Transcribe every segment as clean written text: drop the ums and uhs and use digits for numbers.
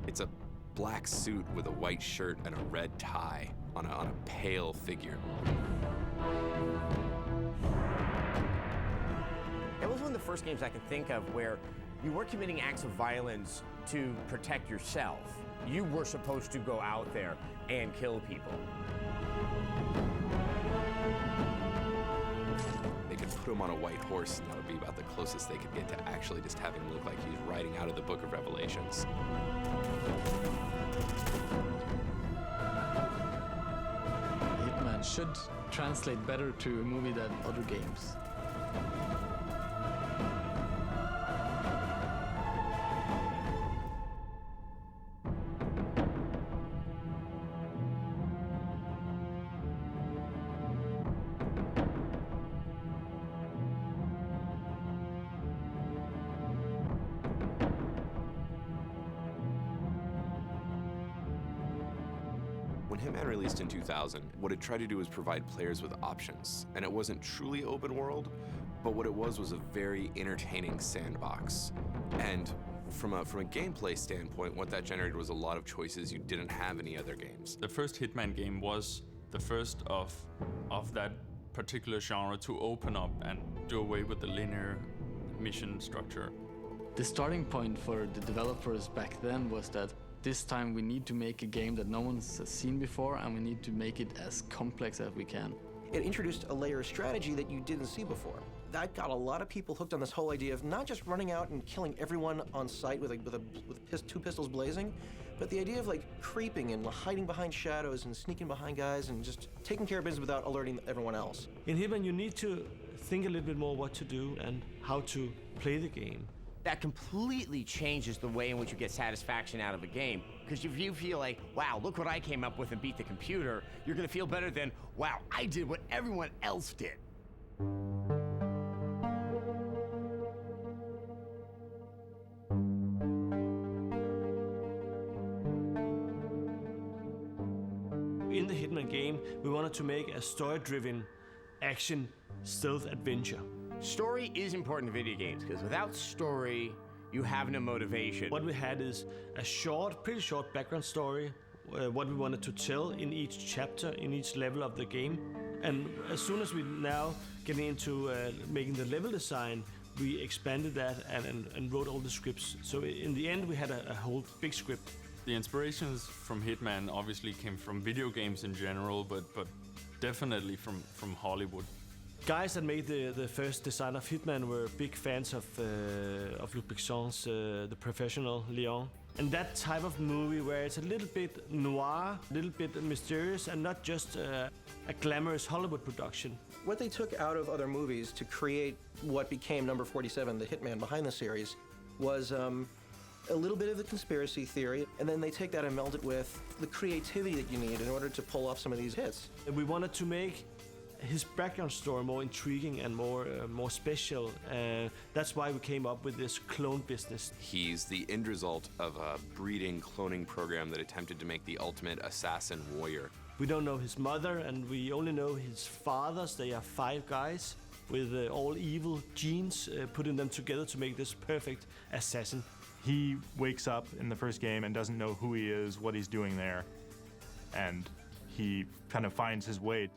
It's a black suit with a white shirt and a red tie on a pale figure. It was one of the first games I can think of where you were committing acts of violence to protect yourself. You were supposed to go out there and kill people. They could put him on a white horse, and that would be about the closest they could get to actually just having him look like he's riding out of the Book of Revelations. Hitman should translate better to a movie than other games. When Hitman released in 2000, what it tried to do was provide players with options. And it wasn't truly open world, but what it was a very entertaining sandbox. And from a gameplay standpoint, what that generated was a lot of choices you didn't have in any other games. The first Hitman game was the first of that particular genre to open up and do away with the linear mission structure. The starting point for the developers back then was that this time we need to make a game that no one's seen before, and we need to make it as complex as we can. It introduced a layer of strategy that you didn't see before. That got a lot of people hooked on this whole idea of not just running out and killing everyone on sight with two pistols blazing, but the idea of like creeping and hiding behind shadows and sneaking behind guys and just taking care of business without alerting everyone else. In Hitman, you need to think a little bit more what to do and how to play the game. That completely changes the way in which you get satisfaction out of a game. Because if you feel like, wow, look what I came up with and beat the computer, you're gonna feel better than, wow, I did what everyone else did. In the Hitman game, we wanted to make a story-driven action stealth adventure. Story is important in video games, because without story, you have no motivation. What we had is a pretty short background story, what we wanted to tell in each chapter, in each level of the game. And as soon as we now getting into making the level design, we expanded that and wrote all the scripts. So in the end, we had a whole big script. The inspirations from Hitman obviously came from video games in general, but definitely from Hollywood. Guys that made the first design of Hitman were big fans of Luc Besson's The Professional, Leon. And that type of movie where it's a little bit noir, a little bit mysterious, and not just a glamorous Hollywood production. What they took out of other movies to create what became number 47, the Hitman behind the series, was a little bit of the conspiracy theory, and then they take that and meld it with the creativity that you need in order to pull off some of these hits. And we wanted to make his background story more intriguing and more special. That's why we came up with this clone business. He's the end result of a breeding cloning program that attempted to make the ultimate assassin warrior. We don't know his mother, and we only know his fathers. They are 5 guys with all evil genes, putting them together to make this perfect assassin. He wakes up in the first game and doesn't know who he is, what he's doing there, and he kind of finds his way.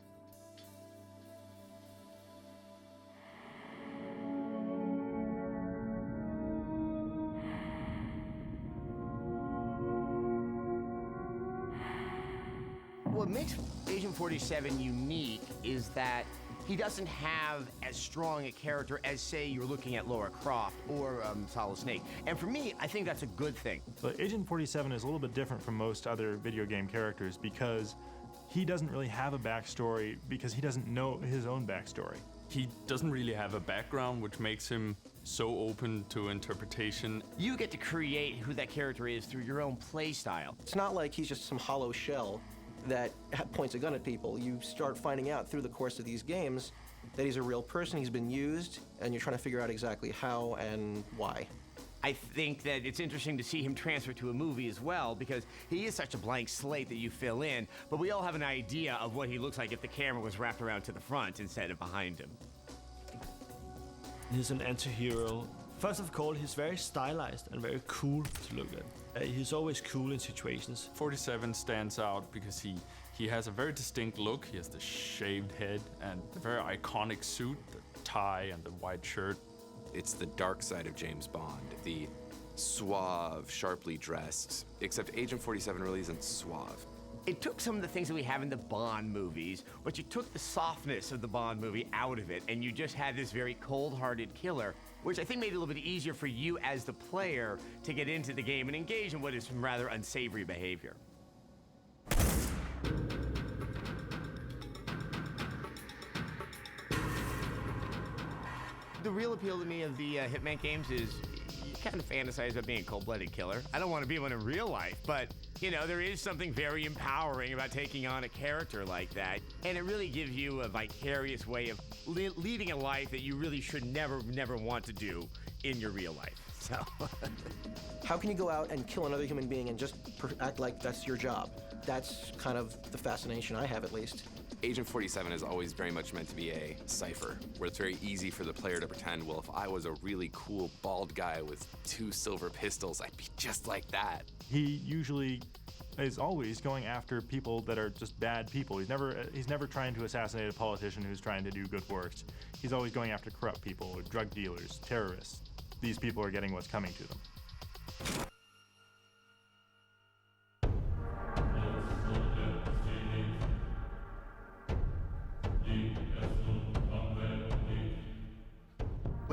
What makes Agent 47 unique is that he doesn't have as strong a character as, say, you're looking at Lara Croft or Solid Snake. And for me, I think that's a good thing. But Agent 47 is a little bit different from most other video game characters because he doesn't really have a backstory because he doesn't know his own backstory. He doesn't really have a background, which makes him so open to interpretation. You get to create who that character is through your own play style. It's not like he's just some hollow shell that points a gun at people. You start finding out through the course of these games that he's a real person, he's been used, and you're trying to figure out exactly how and why. I think that it's interesting to see him transfer to a movie as well, because he is such a blank slate that you fill in, but we all have an idea of what he looks like if the camera was wrapped around to the front instead of behind him. He's an anti-hero. First of all, he's very stylized and very cool to look at. He's always cool in situations. 47 stands out because he has a very distinct look. He has the shaved head and the very iconic suit, the tie and the white shirt. It's the dark side of James Bond, the suave, sharply dressed, except Agent 47 really isn't suave. It took some of the things that we have in the Bond movies, but you took the softness of the Bond movie out of it, and you just had this very cold-hearted killer, which I think made it a little bit easier for you as the player to get into the game and engage in what is some rather unsavory behavior. The real appeal to me of the Hitman games is you kind of fantasize about being a cold-blooded killer. I don't want to be one in real life, but, you know, there is something very empowering about taking on a character like that. And it really gives you a vicarious way of leading a life that you really should never want to do in your real life. So, How can you go out and kill another human being and just act like that's your job? That's kind of the fascination I have, at least. Agent 47 is always very much meant to be a cipher, where it's very easy for the player to pretend, well, if I was a really cool bald guy with 2 silver pistols, I'd be just like that. He usually is always going after people that are just bad people. He's never trying to assassinate a politician who's trying to do good works. He's always going after corrupt people, drug dealers, terrorists. These people are getting what's coming to them.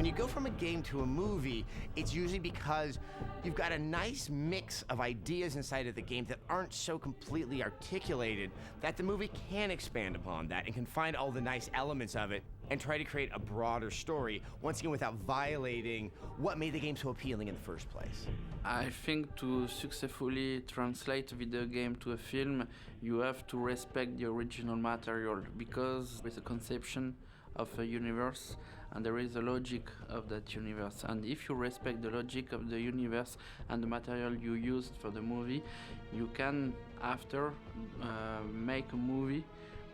when you go from a game to a movie, it's usually because you've got a nice mix of ideas inside of the game that aren't so completely articulated that the movie can expand upon that and can find all the nice elements of it and try to create a broader story, once again without violating what made the game so appealing in the first place. I think to successfully translate a video game to a film, you have to respect the original material, because with a conception of a universe and there is a logic of that universe. And if you respect the logic of the universe and the material you used for the movie, you can after make a movie,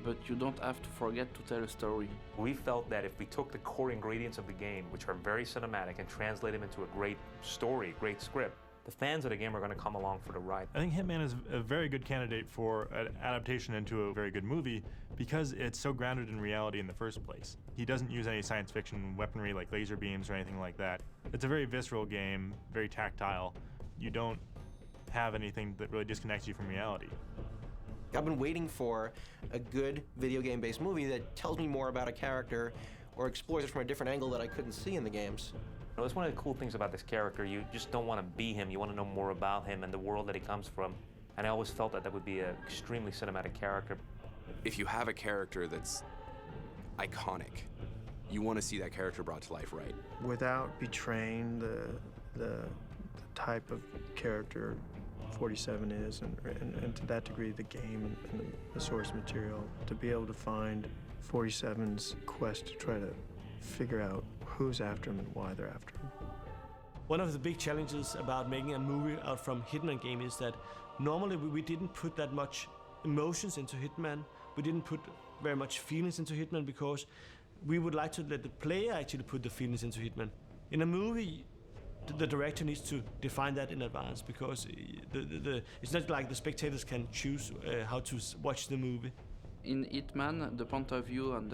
but you don't have to forget to tell a story. We felt that if we took the core ingredients of the game, which are very cinematic, and translate them into a great story, great script, the fans of the game are going to come along for the ride. I think Hitman is a very good candidate for an adaptation into a very good movie because it's so grounded in reality in the first place. He doesn't use any science fiction weaponry like laser beams or anything like that. It's a very visceral game, very tactile. You don't have anything that really disconnects you from reality. I've been waiting for a good video game-based movie that tells me more about a character or explores it from a different angle that I couldn't see in the games. That's one of the cool things about this character. You just don't want to be him. You want to know more about him and the world that he comes from. And I always felt that that would be an extremely cinematic character. If you have a character that's iconic, you want to see that character brought to life right. Without betraying the type of character 47 is, and to that degree the game and the source material, to be able to find 47's quest to try to figure out who's after him and why they're after him. One of the big challenges about making a movie out from Hitman game is that normally we didn't put that much emotions into Hitman. We didn't put very much feelings into Hitman because we would like to let the player actually put the feelings into Hitman. In a movie, the director needs to define that in advance, because it's not like the spectators can choose how to watch the movie. In Hitman, the point of view on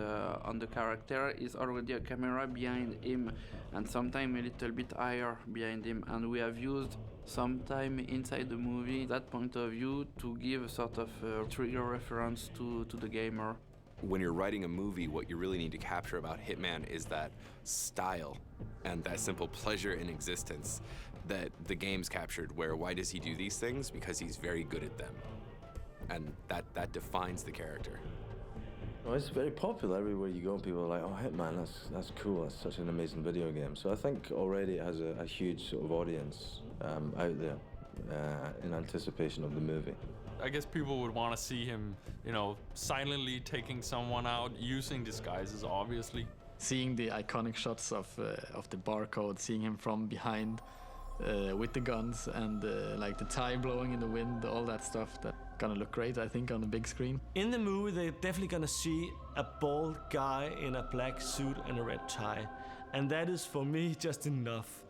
the character is already a camera behind him, and sometimes a little bit higher behind him. And we have used sometime inside the movie that point of view to give a sort of trigger reference to the gamer. When you're writing a movie, what you really need to capture about Hitman is that style and that simple pleasure in existence that the game's captured, where why does he do these things? Because he's very good at them. And that defines the character. Well, it's very popular everywhere you go. People are like, oh, Hitman, that's cool. That's such an amazing video game. So I think already it has a huge sort of audience out there in anticipation of the movie. I guess people would want to see him, silently taking someone out, using disguises, obviously. Seeing the iconic shots of the barcode, seeing him from behind with the guns and like the tie blowing in the wind, all that stuff, that gonna look great, I think, on the big screen. In the movie, they're definitely gonna see a bald guy in a black suit and a red tie, and that is for me just enough.